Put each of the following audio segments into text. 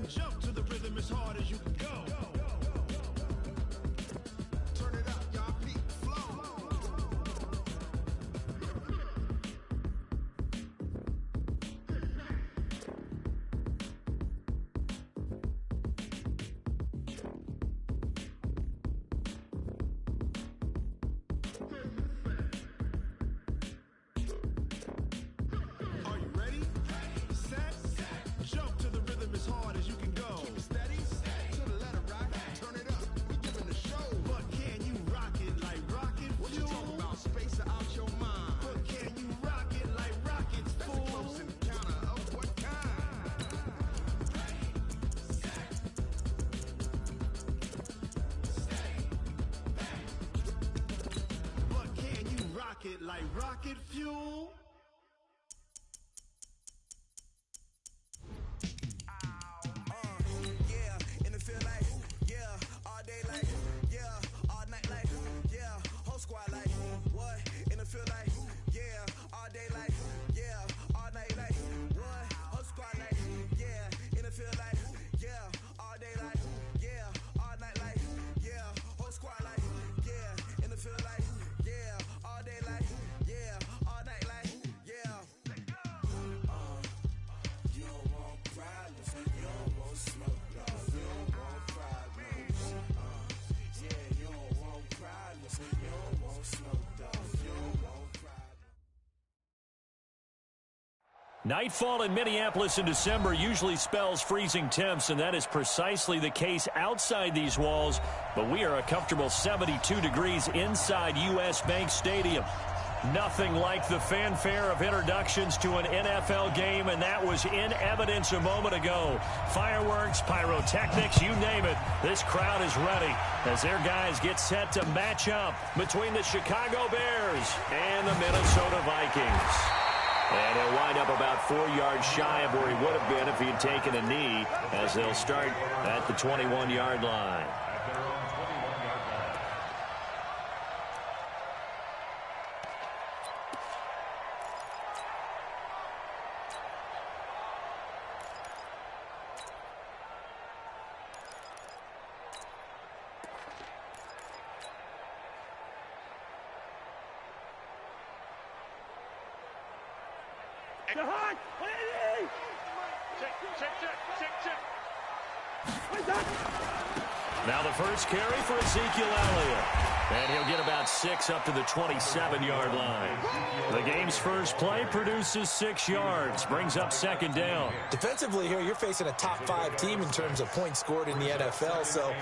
Jump to the rhythm as hard as you can go. Turn it up, y'all. Beat flow. Are you ready? Set. Jump to the rhythm as hard as you can go. Keep it steady. To the letter, right? Turn it up. We giving the show. But can you rock it like rocket fuel? What you talking about? Space out your mind. But can you rock it like rockets, fool? That's a close encounter of what kind? But can you rock it like rocket fuel? Yeah, in the field like, yeah, all day like, yeah, all night like, yeah, whole squad like, what? In the field like, yeah, all day like, yeah, all night like, what? Whole squad like, yeah, in the field like, yeah, all day like, yeah, all night like, yeah, whole squad like, yeah, in the field like, yeah, all day like, yeah, all night like, yeah. You don't want problems, you don't want smoke, dog. You don't want problems. Yeah, you don't want problems, you don't want smoke, dog. You don't want problems. Nightfall in Minneapolis in December usually spells freezing temps, and that is precisely the case outside these walls. But we are a comfortable 72 degrees inside U.S. Bank Stadium. Nothing like the fanfare of introductions to an NFL game, and that was in evidence a moment ago. Fireworks, pyrotechnics, you name it. This crowd is ready as their guys get set to match up between the Chicago Bears and the Minnesota Vikings. And he'll wind up about 4 yards shy of where he would have been if he had taken a knee, as they'll start at the 21-yard line. Now the first carry for Ezekiel Elliott. And he'll get about 6 up to the 27-yard line. The game's first play produces 6 yards, brings up second down. Defensively here, you're facing a top-5 team in terms of points scored in the NFL. So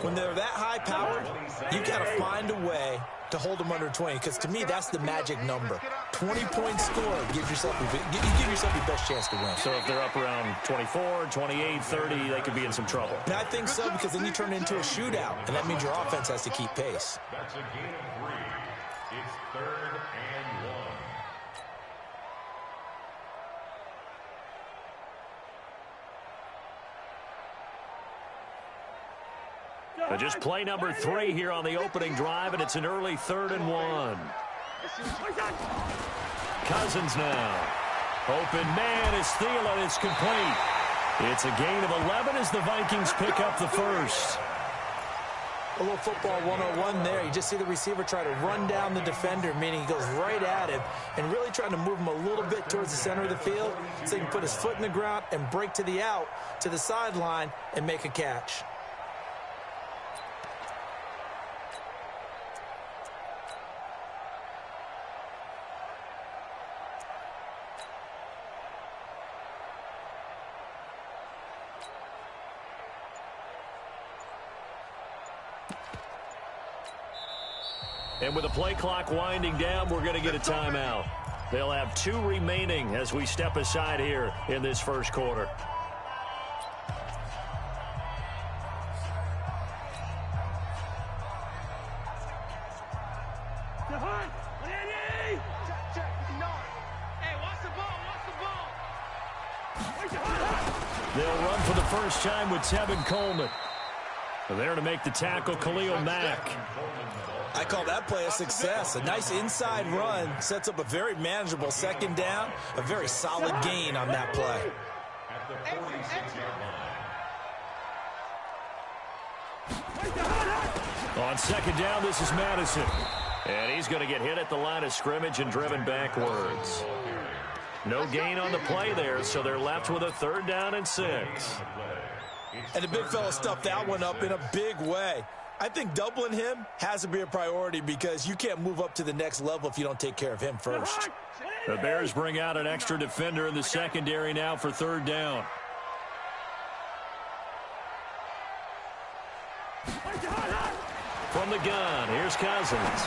when they're that high-powered, you got to find a way to hold them under 20, because to me, that's the magic number. 20 points scored, give yourself your best chance to win. So if they're up around 24, 28, 30, they could be in some trouble. And I think so, because then you turn it into a shootout, and that means your offense has to keep pace. That's a gain of 3. It's 3rd and 1. Just play number 3 here on the opening drive, and it's an early 3rd and 1. Cousins now. Open man is Thielen. It's complete. It's a gain of 11 as the Vikings pick up the first. A little football 101 there. You just see the receiver try to run down the defender, meaning he goes right at him and really trying to move him a little bit towards the center of the field so he can put his foot in the ground and break to the out, to the sideline, and make a catch. And with the play clock winding down, we're going to get a timeout. They'll have 2 remaining as we step aside here in this first quarter. They'll run for the first time with Tevin Coleman. There to make the tackle, Khalil Mack. I call that play a success. A nice inside run sets up a very manageable second down, a very solid gain on that play. At the 46-yard line, On second down, this is Madison. And he's going to get hit at the line of scrimmage and driven backwards. No gain on the play there, so they're left with a 3rd down and 6. And the big fella stuffed that one up in a big way. I think doubling him has to be a priority because you can't move up to the next level if you don't take care of him first. The Bears bring out an extra defender in the secondary now for 3rd down. From the gun, here's Cousins.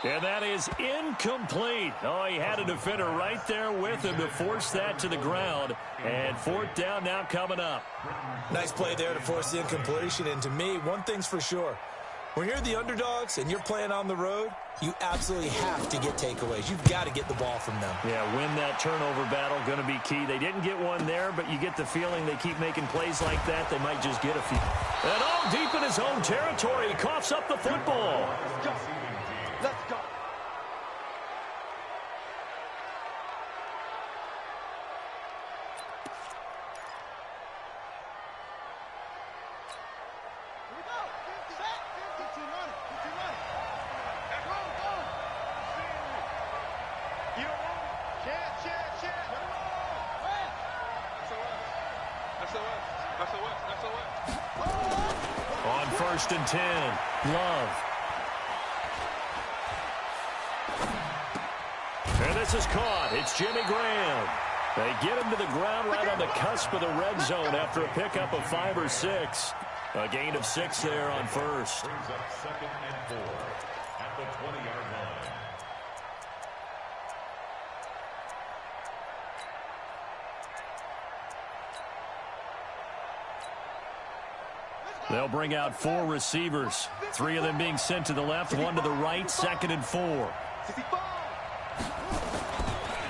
And that is incomplete. Oh, he had a defender right there with him to force that to the ground. And 4th down now coming up. Nice play there to force the incompletion. And to me, one thing's for sure. When you're the underdogs and you're playing on the road, you absolutely have to get takeaways. You've got to get the ball from them. Yeah, win that turnover battle, going to be key. They didn't get one there, but you get the feeling they keep making plays like that, they might just get a few. And all deep in his own territory, he coughs up the football. Let's go. On 1st and 10, Love. And this is caught. It's Jimmy Graham. They get him to the ground right on the cusp of the red zone after a pickup of 5 or 6. A gain of 6 there on 1st. Brings up 2nd and 4 at the 20-yard line. They'll bring out 4 receivers. 3 of them being sent to the left, 1 to the right, 2nd and 4.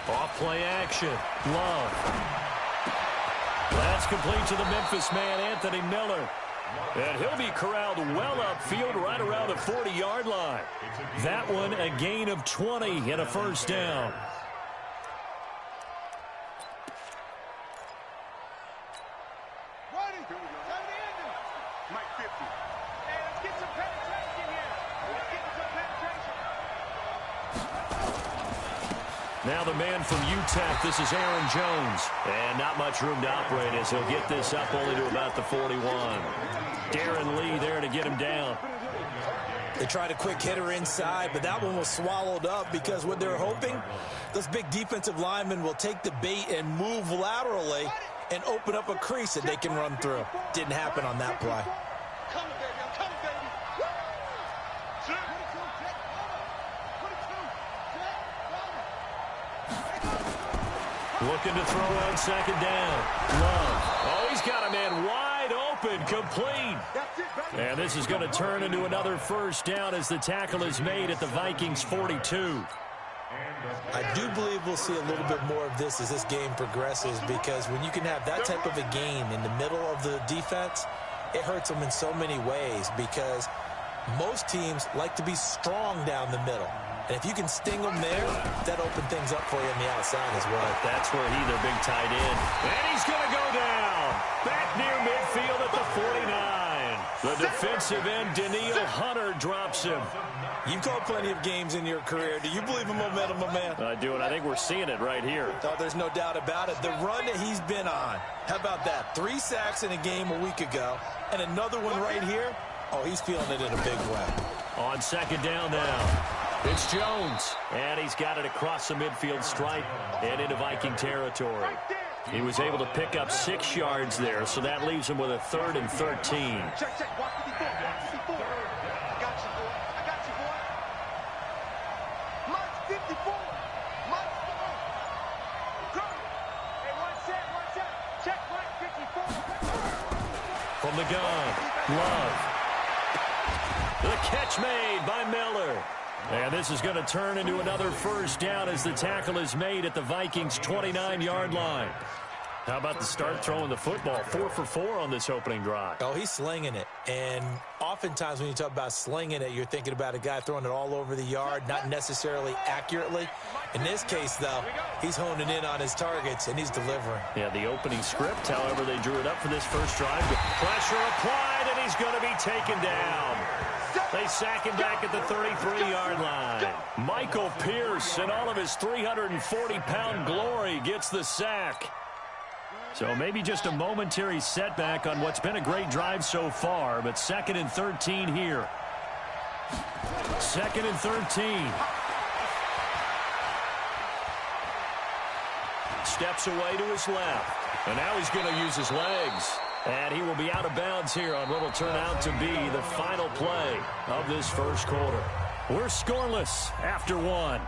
Off play action. Love. That's complete to the Memphis man, Anthony Miller. And he'll be corralled well upfield right around the 40-yard line. That one a gain of 20 and a 1st down. Now the man from UTEP, this is Aaron Jones. And not much room to operate as he'll get this up only to about the 41. Darren Lee there to get him down. They tried a quick hitter inside, but that one was swallowed up because what they're hoping, those big defensive linemen will take the bait and move laterally and open up a crease that they can run through. Didn't happen on that play. Looking to throw on 2nd down. Love. Oh, he's got a man wide open, complete. And this is going to turn into another 1st down as the tackle is made at the Vikings 42. I do believe we'll see a little bit more of this as this game progresses because when you can have that type of a gain in the middle of the defense, it hurts them in so many ways because most teams like to be strong down the middle. And if you can sting them there, that opens things up for you on the outside as well. That's where their big tight end. And he's going to go down. Back near midfield at the 49. The defensive end, Daniil Hunter, drops him. You've called plenty of games in your career. Do you believe in momentum, my man? I do, and I think we're seeing it right here. Oh, there's no doubt about it. The run that he's been on, how about that? 3 sacks in a game a week ago, and another one right here. Oh, he's feeling it in a big way. On 2nd down now. It's Jones, and he's got it across the midfield stripe and into Viking territory. He was able to pick up 6 yards there, so that leaves him with a 3rd and 13. Check. Watch 54. I got you, boy. March 54. March 54. Go. Hey, one set. Check March 54. From the gun, Love. The catch made by Miller. And this is going to turn into another 1st down as the tackle is made at the Vikings' 29-yard line. How about the start throwing the football? 4 for 4 on this opening drive. Oh, he's slinging it. And oftentimes when you talk about slinging it, you're thinking about a guy throwing it all over the yard, not necessarily accurately. In this case, though, he's honing in on his targets, and he's delivering. Yeah, the opening script, however, they drew it up for this first drive. Pressure applied, and he's going to be taken down. They sack him back at the 33-yard line. Michael Pierce, in all of his 340-pound glory, gets the sack. So maybe just a momentary setback on what's been a great drive so far, but 2nd and 13 here. 2nd and 13. Steps away to his left. And now he's going to use his legs. And he will be out of bounds here on what will turn out to be the final play of this first quarter. We're scoreless after 1.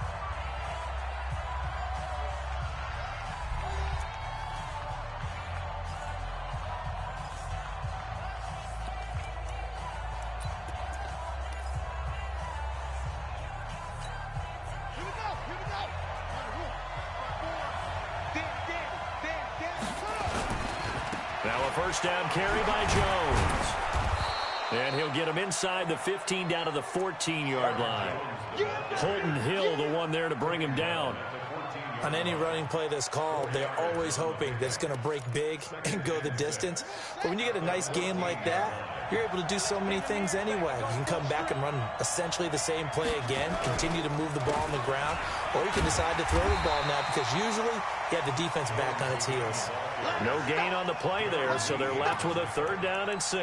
Now a first down carry by Jones. And he'll get him inside the 15 down to the 14-yard line. Holton Hill, the one there to bring him down. On any running play that's called, they're always hoping that it's going to break big and go the distance. But when you get a nice game like that, you're able to do so many things anyway. You can come back and run essentially the same play again, continue to move the ball on the ground, or you can decide to throw the ball now because usually you have the defense back on its heels. No gain on the play there, so they're left with a 3rd down and 6.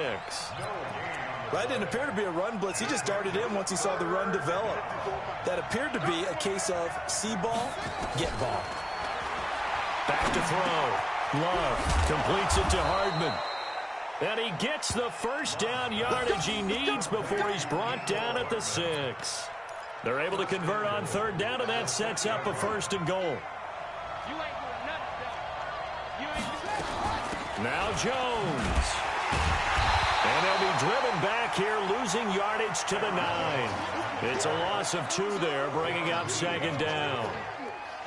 That didn't appear to be a run blitz. He just darted in once he saw the run develop. That appeared to be a case of see ball, get ball. Back to throw. Love completes it to Hardman. And he gets the first down yardage he needs before he's brought down at the 6. They're able to convert on 3rd down, and that sets up a 1st and goal. Now Jones. And they'll be driven back here, losing yardage to the 9. It's a loss of 2 there, bringing up 2nd down.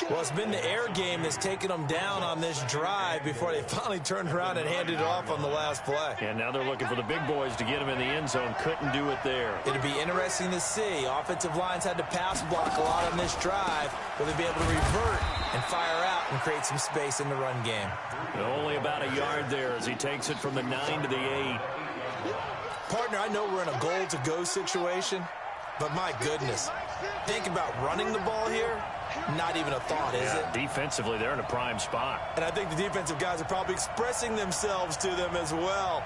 Well, it's been the air game that's taken them down on this drive before they finally turned around and handed it off on the last play. And now they're looking for the big boys to get him in the end zone. Couldn't do it there. It'll be interesting to see. Offensive lines had to pass block a lot on this drive. Will they be able to revert and fire out and create some space in the run game? Only about a yard there as he takes it from the 9 to the 8. Partner, I know we're in a goal-to-go situation, but my goodness, think about running the ball here. Not even a thought, is it? Defensively, they're in a prime spot. And I think the defensive guys are probably expressing themselves to them as well.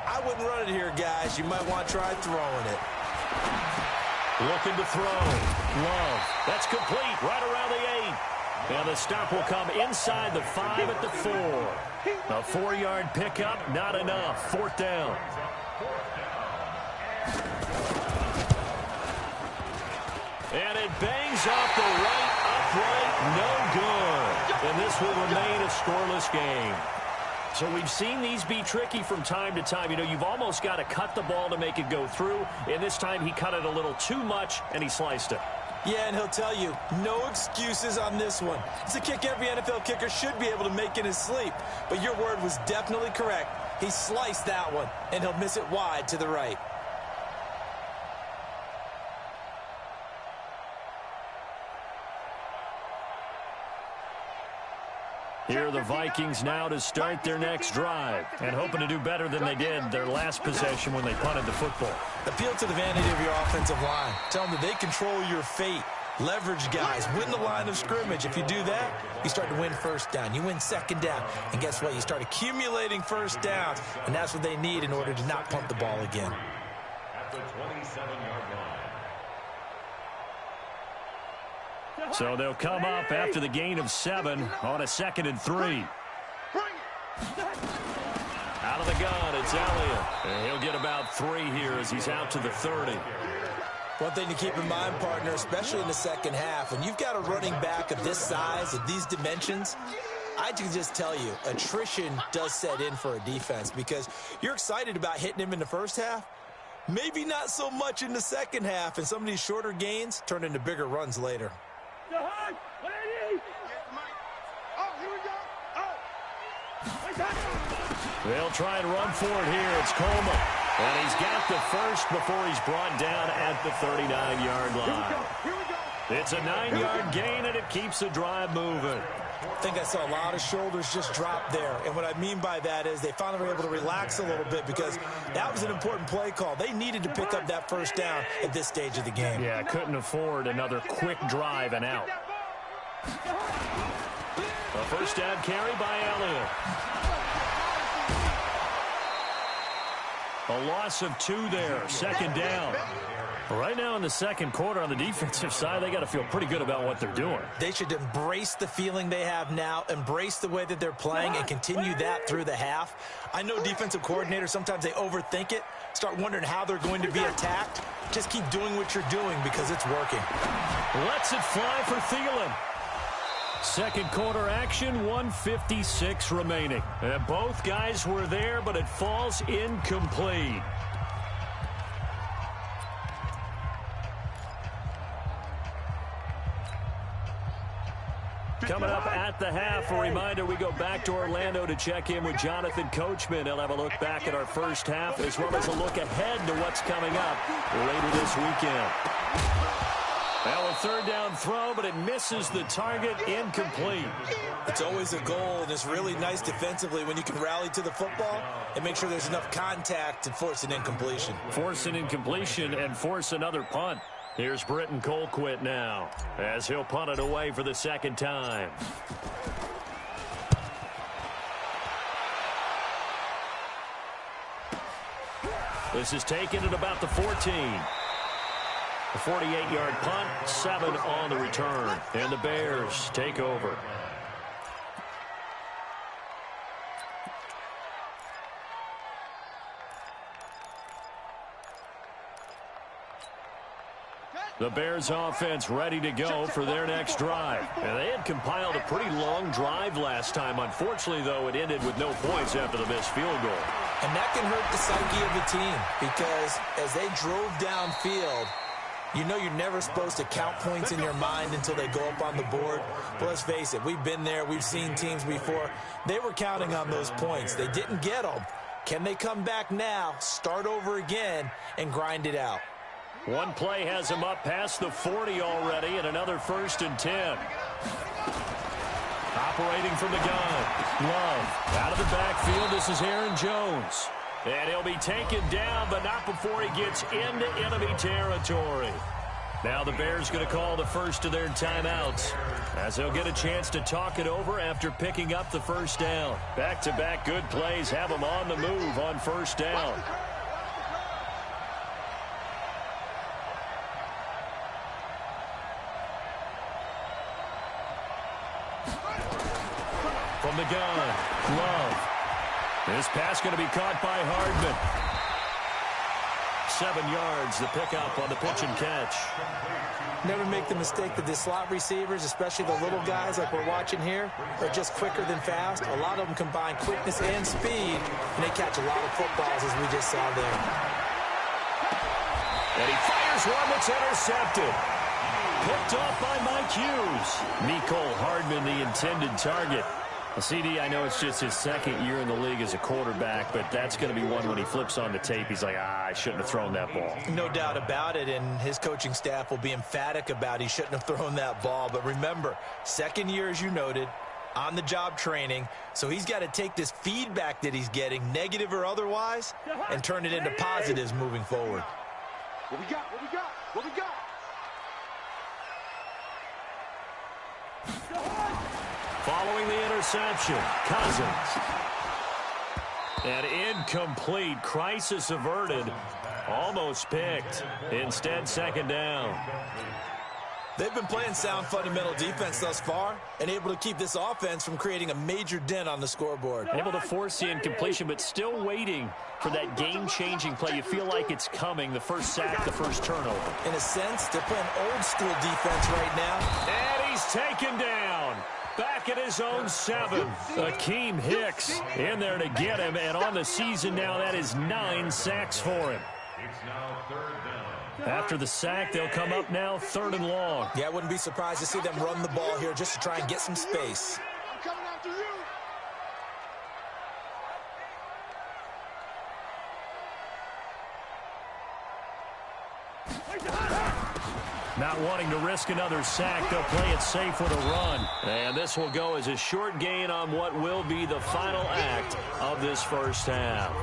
I wouldn't run it here, guys. You might want to try throwing it. Looking to throw. Love. That's complete right around the 8. And the stop will come inside the 5 at the 4. A 4-yard pickup, not enough. 4th down. And it bangs off the right upright, no good. And this will remain a scoreless game. So we've seen these be tricky from time to time. You know, you've almost got to cut the ball to make it go through. And this time he cut it a little too much, and he sliced it. Yeah, and he'll tell you, no excuses on this one. It's a kick every NFL kicker should be able to make in his sleep. But your word was definitely correct. He sliced that one, and he'll miss it wide to the right. Here are the Vikings now to start their next drive and hoping to do better than they did their last possession when they punted the football. Appeal to the vanity of your offensive line. Tell them that they control your fate. Leverage guys. Win the line of scrimmage. If you do that, you start to win 1st down. You win 2nd down. And guess what? You start accumulating 1st downs. And that's what they need in order to not punt the ball again. At the 27-yard line. So they'll come up after the gain of 7 on a 2nd and 3. Out of the gun, it's Elliott. And he'll get about 3 here as he's out to the 30. One thing to keep in mind, partner, especially in the second half, when you've got a running back of this size, of these dimensions, I can just tell you, attrition does set in for a defense because you're excited about hitting him in the first half. Maybe not so much in the second half, and some of these shorter gains turn into bigger runs later. They'll try and run for it here. It's Coleman. And he's got the first before he's brought down at the 39-yard line. It's a 9-yard gain, and it keeps the drive moving. I think I saw a lot of shoulders just drop there. And what I mean by that is they finally were able to relax a little bit because that was an important play call. They needed to pick up that first down at this stage of the game. Yeah, couldn't afford another quick drive and out. A first down carry by Elliott. A loss of 2 there, second down. Right now in the second quarter on the defensive side, they got to feel pretty good about what they're doing. They should embrace the feeling they have now, embrace the way that they're playing, and continue that through the half. I know defensive coordinators, sometimes they overthink it, start wondering how they're going to be attacked. Just keep doing what you're doing because it's working. Lets it fly for Thielen. Second quarter action, 1:56 remaining. And both guys were there, but it falls incomplete. Coming up at the half, a reminder, we go back to Orlando to check in with Jonathan Coachman. He'll have a look back at our first half as well as a look ahead to what's coming up later this weekend. Now a third down throw, but it misses the target, incomplete. It's always a goal, and it's really nice defensively when you can rally to the football and make sure there's enough contact to force an incompletion. Force an incompletion and force another punt. Here's Britton Colquitt now as he'll punt it away for the second time. This is taken at about the 14. A 48-yard punt, 7 on the return. And the Bears take over. The Bears offense ready to go for their next drive. And they had compiled a pretty long drive last time. Unfortunately, though, it ended with no points after the missed field goal. And that can hurt the psyche of the team because as they drove downfield, you know you're never supposed to count points in your mind until they go up on the board. But let's face it, we've been there. We've seen teams before. They were counting on those points. They didn't get them. Can they come back now, start over again, and grind it out? One play has him up past the 40 already, and another 1st and 10. Operating from the gun. Love out of the backfield. This is Aaron Jones. And he'll be taken down, but not before he gets into enemy territory. Now the Bears going to call the first of their timeouts as they'll get a chance to talk it over after picking up the first down. Back-to-back good plays have them on the move on first down. From the gun, Love. This pass going to be caught by Hardman. 7 yards, the pickup on the pitch and catch. Never make the mistake that the slot receivers, especially the little guys like we're watching here, are just quicker than fast. A lot of them combine quickness and speed, and they catch a lot of footballs, as we just saw there. And he fires one that's intercepted. Picked off by Mike Hughes. Mecole Hardman, the intended target. CD, I know it's just his second year in the league as a quarterback, but that's going to be one when he flips on the tape. He's like, I shouldn't have thrown that ball. No doubt about it, and his coaching staff will be emphatic about he shouldn't have thrown that ball. But remember, second year, as you noted, on-the-job training, so he's got to take this feedback that he's getting, negative or otherwise, and turn it into positives moving forward. What we got? What we got? What we got? Following the interception, Cousins. And incomplete. Crisis averted. Almost picked. Instead, second down. They've been playing sound fundamental defense thus far and able to keep this offense from creating a major dent on the scoreboard. Able to force the incompletion, but still waiting for that game-changing play. You feel like it's coming. The first sack, the first turnover. In a sense, they're playing old-school defense right now. And he's taken down. Back at his own 7. Akeem Hicks in there to get him. And on the season now, that is 9 sacks for him. It's now third down. After the sack, they'll come up now 3rd and long. Yeah, I wouldn't be surprised to see them run the ball here just to try and get some space. I'm coming after you. Not wanting to risk another sack, they'll play it safe with a run. And this will go as a short gain on what will be the final act of this first half.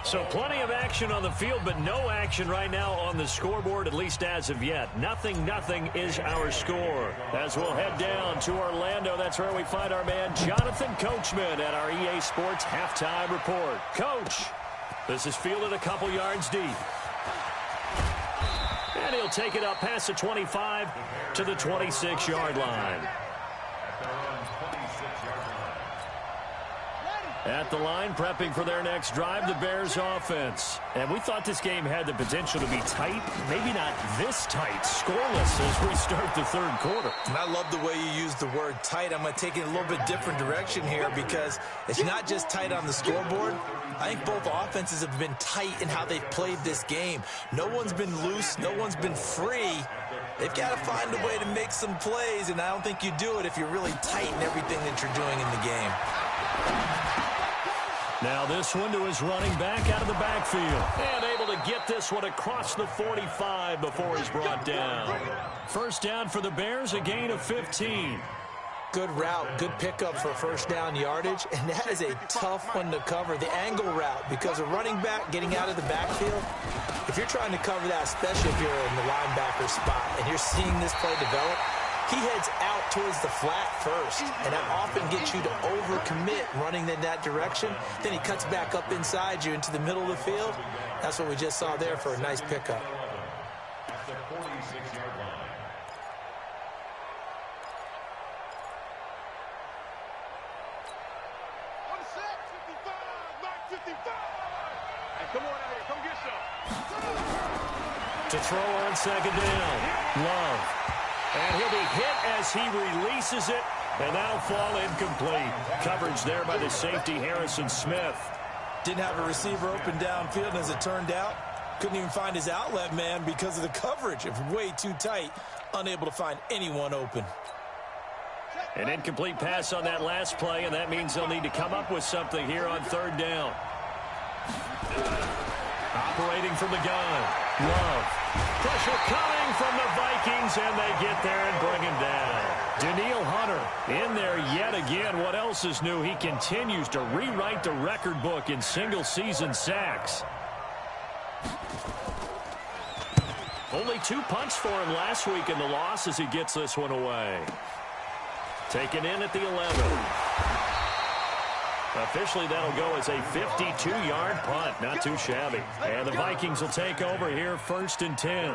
So plenty of action on the field, but no action right now on the scoreboard, at least as of yet. 0-0 is our score. As we'll head down to Orlando, that's where we find our man Jonathan Coachman at our EA Sports Halftime Report. Coach, this is fielded a couple yards deep. And he'll take it up past the 25 to the 26-yard line. At the line, prepping for their next drive, the Bears offense. And we thought this game had the potential to be tight, maybe not this tight, scoreless as we start the third quarter. And I love the way you use the word tight. I'm going to take it a little bit different direction here because it's not just tight on the scoreboard. I think both offenses have been tight in how they've played this game. No one's been loose. No one's been free. They've got to find a way to make some plays, and I don't think you do it if you're really tight in everything that you're doing in the game. Now this one to his running back out of the backfield. And able to get this one across the 45 before he's brought down. First down for the Bears, a gain of 15. Good route, good pickup for first down yardage, and that is a tough one to cover, the angle route, because a running back getting out of the backfield, if you're trying to cover that, especially if you're in the linebacker spot and you're seeing this play develop, he heads out towards the flat first, and that often gets you to overcommit running in that direction. Then he cuts back up inside you into the middle of the field. That's what we just saw there for a nice pickup. At the 46-yard line. Come on out here, come get some. To throw on second down, Love. And he'll be hit as he releases it, and that'll fall incomplete. Coverage there by the safety, Harrison Smith. Didn't have a receiver open downfield, and as it turned out, couldn't even find his outlet man because of the coverage. It was way too tight, unable to find anyone open. An incomplete pass on that last play, and that means they'll need to come up with something here on third down. Operating from the gun, Love. Pressure coming from the Vikings, and they get there and bring him down. Daniil Hunter in there yet again. What else is new? He continues to rewrite the record book in single-season sacks. Only 2 punts for him last week in the loss as he gets this one away. Taken in at the 11. Officially, that'll go as a 52-yard punt. Not too shabby. And the Vikings will take over here, 1st and 10.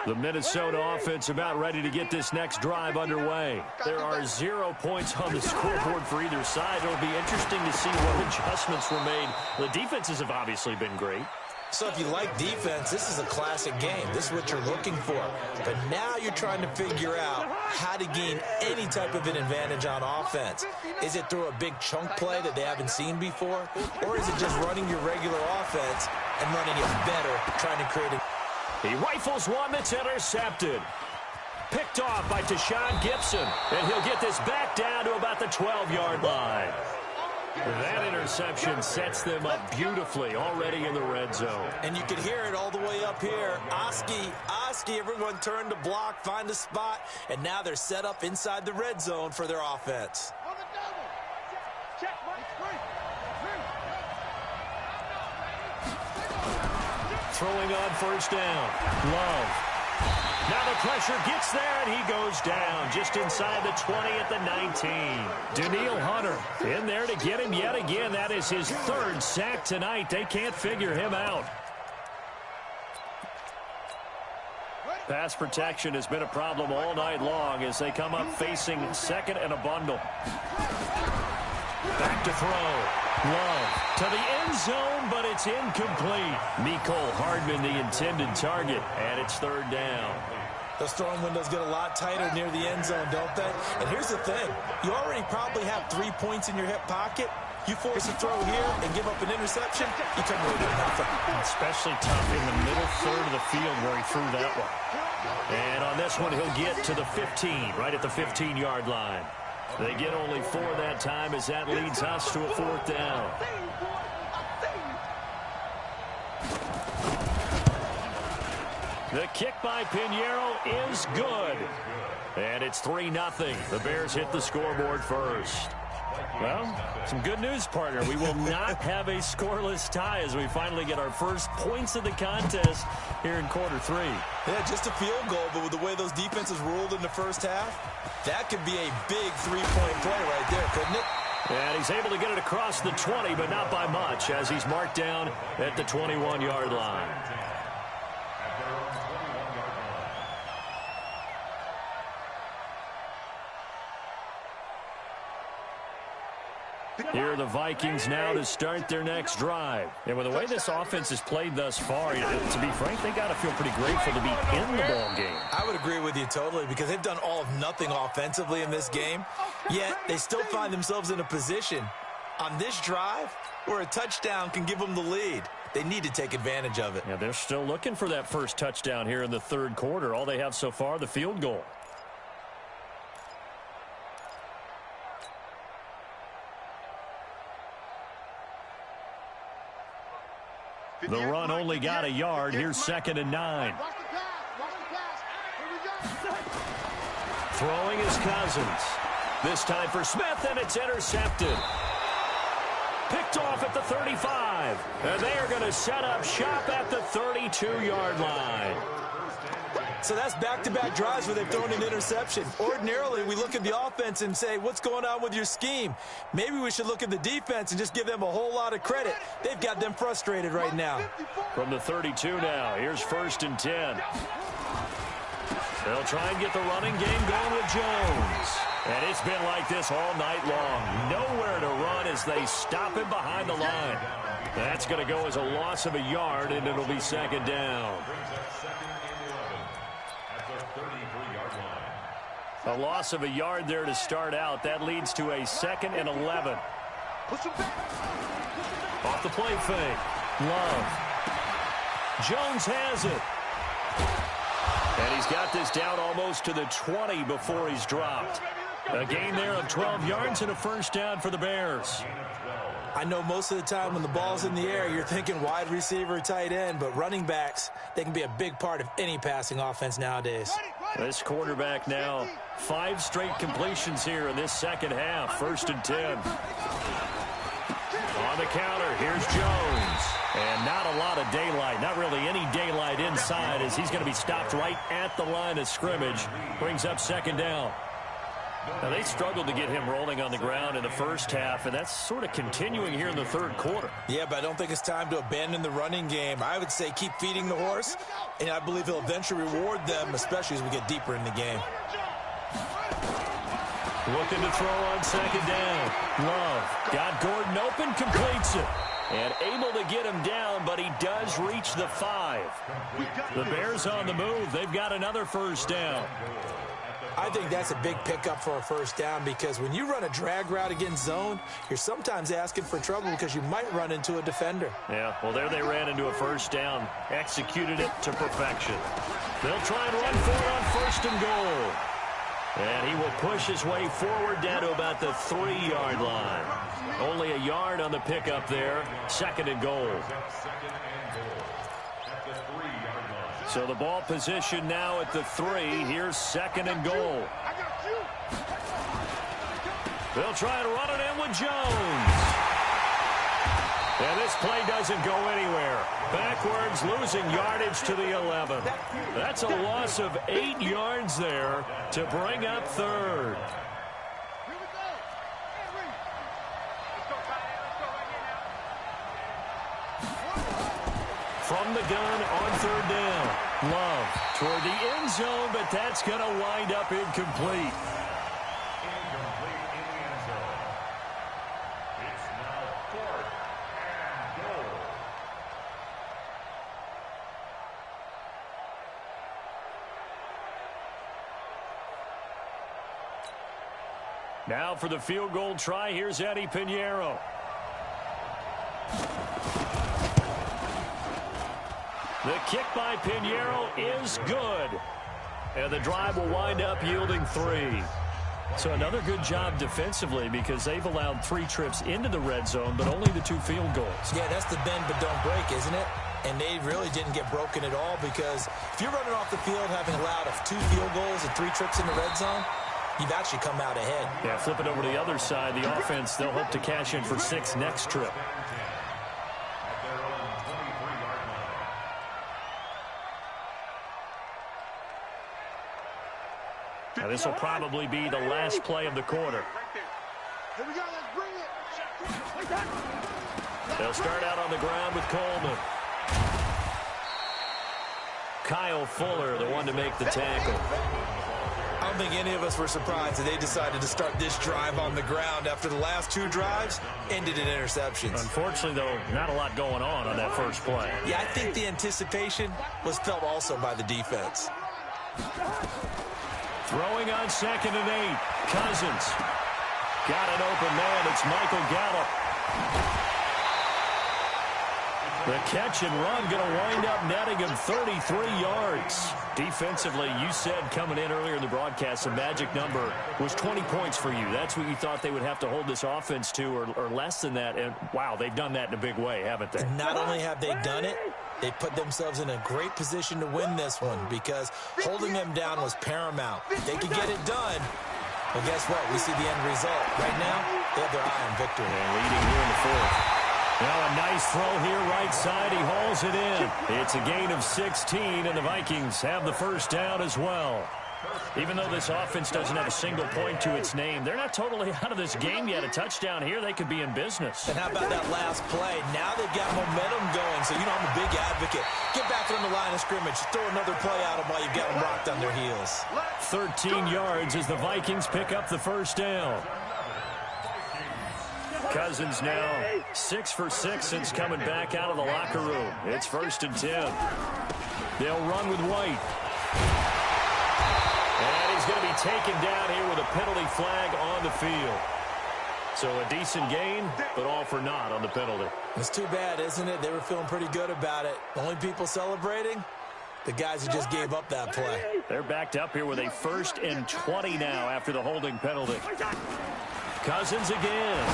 The Minnesota offense about ready to get this next drive underway. There are 0 points on the scoreboard for either side. It'll be interesting to see what adjustments were made. The defenses have obviously been great. So if you like defense, this is a classic game. This is what you're looking for. But now you're trying to figure out how to gain any type of an advantage on offense. Is it through a big chunk play that they haven't seen before? Or is it just running your regular offense and running it better, trying to create a... He rifles one that's intercepted. Picked off by Tashawn Gibson. And he'll get this back down to about the 12-yard line. That interception sets them up beautifully already in the red zone. And you can hear it all the way up here. Oski, everyone turned to block, find a spot, and now they're set up inside the red zone for their offense. Throwing on first down. Love. Now the pressure gets there, and he goes down just inside the 20 at the 19. Daniil Hunter in there to get him yet again. That is his 3rd sack tonight. They can't figure him out. Pass protection has been a problem all night long as they come up facing 2nd and a bundle. Back to throw. Love to the end zone, but it's incomplete. Mecole Hardman, the intended target, and it's 3rd down. Those throwing windows get a lot tighter near the end zone, don't they? And here's the thing. You already probably have 3 points in your hip pocket. You force a throw here and give up an interception, you come away with nothing. Especially tough in the middle third of the field where he threw that one. And on this one, he'll get to the 15, right at the 15-yard line. They get only 4 that time as that leads us to a 4th down. The kick by Pinheiro is good. And it's 3-0. The Bears hit the scoreboard first. Well, some good news, partner. We will not have a scoreless tie as we finally get our first points of the contest here in quarter 3. Yeah, just a field goal, but with the way those defenses ruled in the first half, that could be a big 3-point play right there, couldn't it? And he's able to get it across the 20, but not by much, as he's marked down at the 21-yard line. Here are the Vikings now to start their next drive. And with the way this offense has played thus far, to be frank, they got to feel pretty grateful to be in the ball game. I would agree with you totally because they've done all of nothing offensively in this game, yet they still find themselves in a position on this drive where a touchdown can give them the lead. They need to take advantage of it. Yeah, they're still looking for that first touchdown here in the third quarter. All they have so far, the field goal. The run only got a yard. Here's 2nd and 9. Throwing is Cousins. This time for Smith, and it's intercepted. Picked off at the 35. And they are going to set up shop at the 32-yard line. So that's back-to-back drives where they've thrown an interception. Ordinarily, we look at the offense and say, what's going on with your scheme? Maybe we should look at the defense and just give them a whole lot of credit. They've got them frustrated right now. From the 32 now, here's 1st and 10. They'll try and get the running game going with Jones. And it's been like this all night long. Nowhere to run as they stop him behind the line. That's going to go as a loss of a yard, and it'll be 2nd down. A loss of a yard there to start out. That leads to a 2nd and 11. Off the play fake. Love. Jones has it. And he's got this down almost to the 20 before he's dropped. A gain there of 12 yards and a 1st down for the Bears. I know most of the time when the ball's in the air, you're thinking wide receiver, tight end, but running backs, they can be a big part of any passing offense nowadays. This quarterback now, 5 straight completions here in this second half. 1st and 10. On the counter, here's Jones. And not a lot of daylight, not really any daylight inside as he's going to be stopped right at the line of scrimmage. Brings up 2nd down. Now, they struggled to get him rolling on the ground in the first half, and that's sort of continuing here in the third quarter. Yeah, but I don't think it's time to abandon the running game. I would say keep feeding the horse, and I believe he'll eventually reward them, especially as we get deeper in the game. Looking to throw on 2nd down. Love got Gordon open, completes it. And able to get him down, but he does reach the 5. The Bears on the move. They've got another 1st down. I think that's a big pickup for a 1st down because when you run a drag route against zone, you're sometimes asking for trouble because you might run into a defender. Yeah, well, there they ran into a 1st down. Executed it to perfection. They'll try and run for it on 1st and goal. And he will push his way forward down to about the 3-yard line. Only a yard on the pickup there. 2nd and goal. So the ball position now at the 3. Here's 2nd and goal. They'll try to run it in with Jones. And this play doesn't go anywhere. Backwards, losing yardage to the 11. That's a loss of 8 yards there to bring up 3rd. From the gun on 3rd down. Love toward the end zone, but that's going to wind up incomplete. Now for the field goal try, here's Eddie Pinheiro. The kick by Pinheiro is good. And the drive will wind up yielding 3. So another good job defensively because they've allowed 3 trips into the red zone, but only the 2 field goals. Yeah, that's the bend but don't break, isn't it? And they really didn't get broken at all because if you're running off the field having allowed 2 field goals and 3 trips in the red zone, you've actually come out ahead. Yeah, flip it over to the other side. The offense, they'll hope to cash in for 6 next trip. Now, this will probably be the last play of the quarter. Here we go, let's bring it. They'll start out on the ground with Coleman. Kyle Fuller, the one to make the tackle. I don't think any of us were surprised that they decided to start this drive on the ground after the last 2 drives ended in interceptions. Unfortunately, though, not a lot going on that first play. Yeah, I think the anticipation was felt also by the defense. Throwing on 2nd and 8. Cousins. Got an open man. It's Michael Gallup. The catch and run going to wind up netting him 33 yards. Defensively, you said coming in earlier in the broadcast, the magic number was 20 points for you. That's what you thought they would have to hold this offense to or less than that. And, wow, they've done that in a big way, haven't they? And not only have they done it, they put themselves in a great position to win this one because holding them down was paramount. If they could get it done, well, guess what? We see the end result. Right now, they have their eye on victory. And leading here in the 4th. Now a nice throw here right side. He hauls it in. It's a gain of 16, and the Vikings have the first down as well. Even though this offense doesn't have a single point to its name, they're not totally out of this game yet. A touchdown here, they could be in business. And how about that last play? Now they've got momentum going, so you know I'm a big advocate. Get back on the line of scrimmage. Throw another play at them while you've got them rocked on their heels. 13 yards as the Vikings pick up the first down. Cousins now 6 for 6 since coming back out of the locker room. It's 1st and 10. They'll run with White. And he's going to be taken down here with a penalty flag on the field. So a decent gain, but all for naught on the penalty. It's too bad, isn't it? They were feeling pretty good about it. The only people celebrating, the guys who just gave up that play. They're backed up here with a 1st and 20 now after the holding penalty. Cousins again.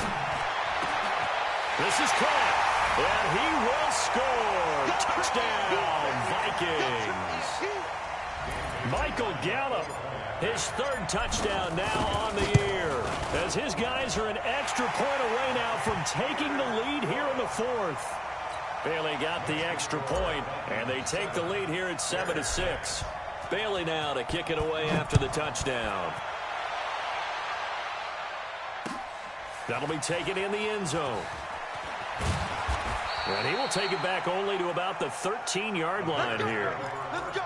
This is caught, and he will score. Touchdown, Vikings. Michael Gallup, his 3rd touchdown now on the year, as his guys are an extra point away now from taking the lead here in the 4th. Bailey got the extra point, and they take the lead here at 7-6. Bailey now to kick it away after the touchdown. That'll be taken in the end zone. And he will take it back only to about the 13-yard line here.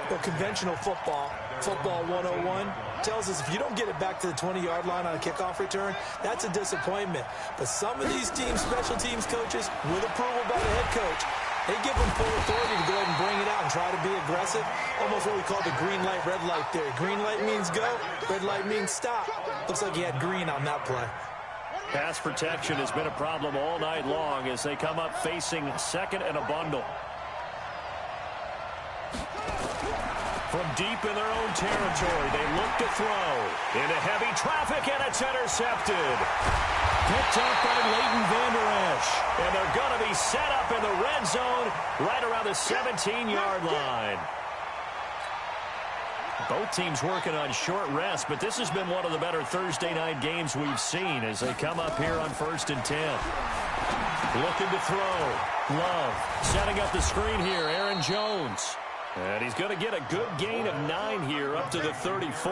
Well, conventional football 101, tells us if you don't get it back to the 20-yard line on a kickoff return, that's a disappointment. But some of these teams, special teams coaches, with approval by the head coach, they give them full authority to go ahead and bring it out and try to be aggressive. Almost what we call the green light, red light theory. Green light means go, red light means stop. Looks like he had green on that play. Pass protection has been a problem all night long as they come up facing 2nd and a bundle. From deep in their own territory, they look to throw. Into heavy traffic, and it's intercepted. Picked up by Leighton Vander Esch. And they're going to be set up in the red zone right around the 17-yard line. Both teams working on short rest, but this has been one of the better Thursday night games we've seen as they come up here on 1st and 10. Looking to throw. Love setting up the screen here. Aaron Jones. And he's going to get a good gain of 9 here up to the 34.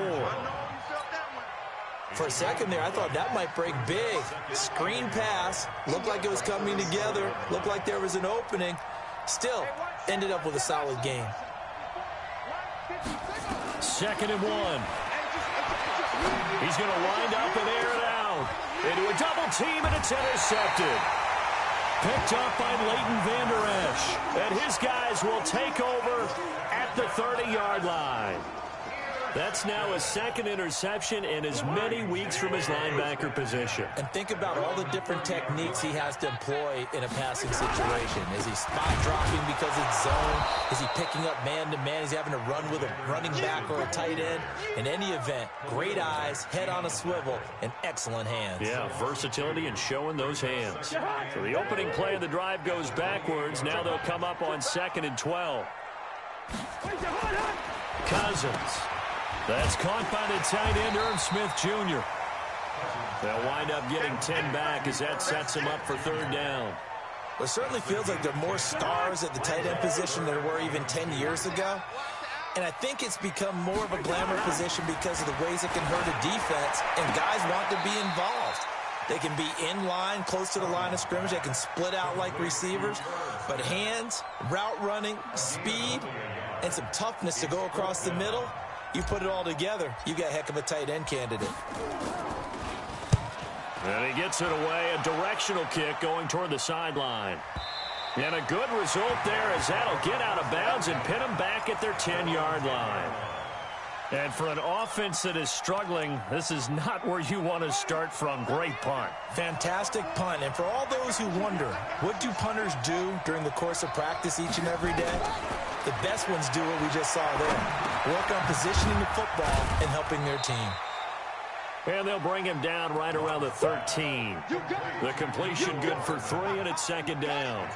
For a second there, I thought that might break big. Screen pass. Looked like it was coming together. Looked like there was an opening. Still, ended up with a solid game. 2nd and 1. He's going to wind up and air it out. Into a double team, and it's intercepted. Picked up by Leighton Vander Esch. And his guys will take over at the 30-yard line. That's now his second interception in as many weeks from his linebacker position. And think about all the different techniques he has to employ in a passing situation. Is he spot dropping because it's zone? Is he picking up man-to-man? Is he having to run with a running back or a tight end? In any event, great eyes, head on a swivel, and excellent hands. Yeah, versatility and showing those hands. So the opening play of the drive goes backwards. Now they'll come up on 2nd and 12. Cousins. That's caught by the tight end, Irv Smith Jr. They'll wind up getting 10 back as that sets them up for 3rd down. Well, it certainly feels like there are more stars at the tight end position than there were even 10 years ago. And I think it's become more of a glamour position because of the ways it can hurt a defense, and guys want to be involved. They can be in line, close to the line of scrimmage. They can split out like receivers. But hands, route running, speed, and some toughness to go across the middle, you put it all together, you got a heck of a tight end candidate. And he gets it away, a directional kick going toward the sideline. And a good result there as that'll get out of bounds and pin them back at their 10-yard line. And for an offense that is struggling, this is not where you want to start from. Great punt. Fantastic punt. And for all those who wonder, what do punters do during the course of practice each and every day? The best ones do what we just saw there. Work on positioning the football and helping their team. And they'll bring him down right around the 13. The completion good for 3, and it's 2nd down.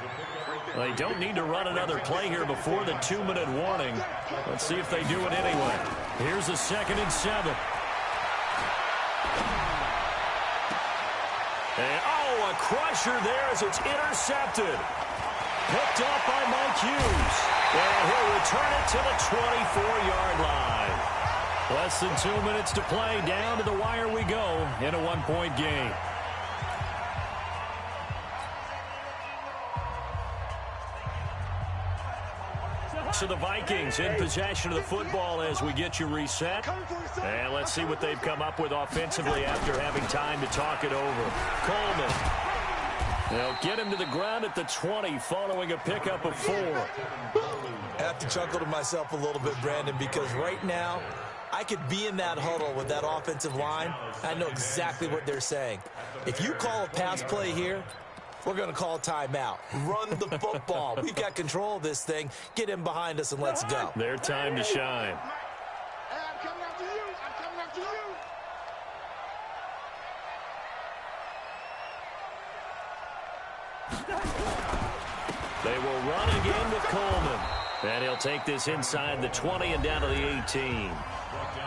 They don't need to run another play here before the 2-minute warning. Let's see if they do it anyway. Here's a 2nd and 7. And, a crusher there as it's intercepted. Picked up by Mike Hughes. And he'll return it to the 24-yard line. Less than 2 minutes to play. Down to the wire we go in a 1-point game. So the Vikings in possession of the football as we get you reset. And let's see what they've come up with offensively after having time to talk it over. Coleman. They'll get him to the ground at the 20 following a pickup of 4. I have to chuckle to myself a little bit, Brandon, because right now I could be in that huddle with that offensive line. I know exactly what they're saying. If you call a pass play here, we're going to call a timeout. Run the football. We've got control of this thing. Get him behind us and let's go. Their time to shine. I'm coming after you. I'm coming after you. They will run again with Coleman. And he'll take this inside the 20 and down to the 18.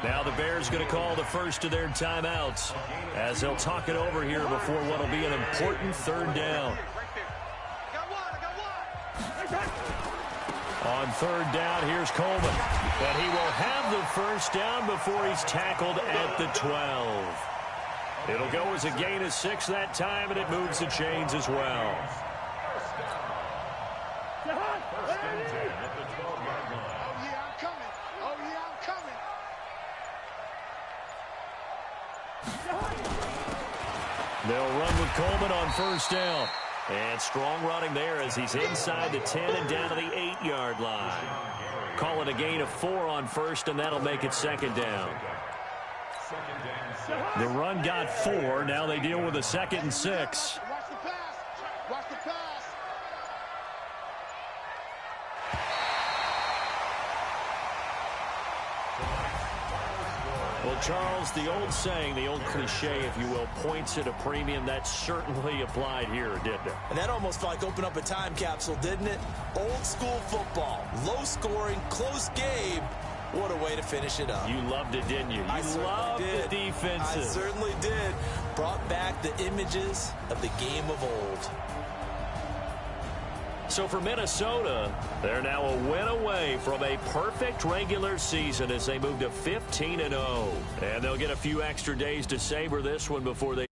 Now the Bears going to call the first of their timeouts as they'll talk it over here before what will be an important 3rd down. On 3rd down, here's Coleman. And he will have the first down before he's tackled at the 12. It'll go as a gain of 6 that time, and it moves the chains as well. They'll run with Coleman on 1st down. And strong running there as he's inside the 10 and down to the 8-yard line. Call it a gain of 4 on 1st, and that'll make it 2nd down. The run got 4. Now they deal with a 2nd and 6. Watch the pass. Watch the pass. Well, Charles, the old saying, the old cliche, if you will, points at a premium, that certainly applied here, didn't it? And that almost felt like opened up a time capsule, didn't it? Old school football, low scoring, close game. What a way to finish it up. You loved it, didn't you? You loved the defenses. I certainly did. Brought back the images of the game of old. So for Minnesota, they're now a win away from a perfect regular season as they move to 15-0. And they'll get a few extra days to savor this one before they